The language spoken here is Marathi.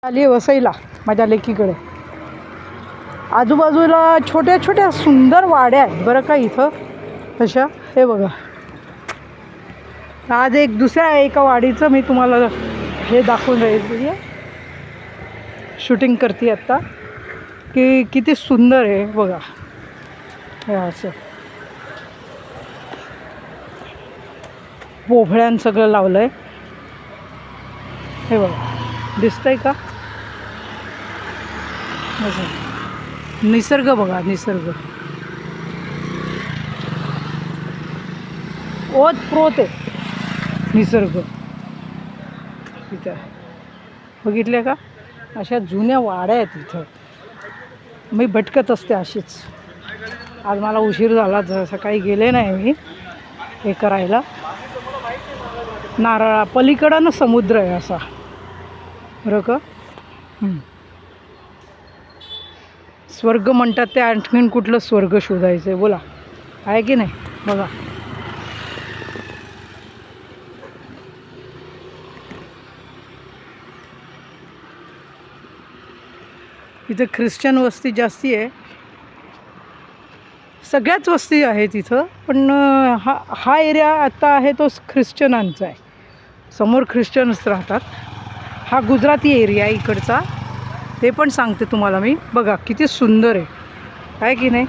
आली वसईला माझ्या लेकीकडे. आजूबाजूला छोट्या छोट्या सुंदर वाड्या आहेत बरं का इथं तशा. हे बघा, आज एक दुसऱ्या एका वाडीचं मी तुम्हाला हे दाखवून राहिली, शूटिंग करते आत्ता, की किती सुंदर आहे बघा. हे असं पोभळ्यान सगळं लावलं आहे. हे बघा, दिसतंय का? निसर्ग बघा, निसर्ग ओतप्रोत आहे निसर्ग इथं. बघितले का? अशा जुन्या वाड्या आहेत इथं. मी भटकत असते अशीच. आज मला उशीर झाला, सकाळी गेले नाही मी हे करायला. नारळा पलीकडं ना समुद्र आहे असा बरं का. स्वर्ग म्हणतात ते, आणखीन कुठलं स्वर्ग शोधायचं आहे बोला, आहे की नाही? बघा इथं ख्रिश्चन वस्ती जास्ती आहे. सगळ्याच वस्ती आहेत इथं, पण हा एरिया आता आहे तो ख्रिश्चनांचा आहे. समोर ख्रिश्चनच राहतात. हा गुजराती एरिया आहे इकडचा, ते पण सांगते तुम्हाला मी. बघा किती सुंदर आहे की नाही?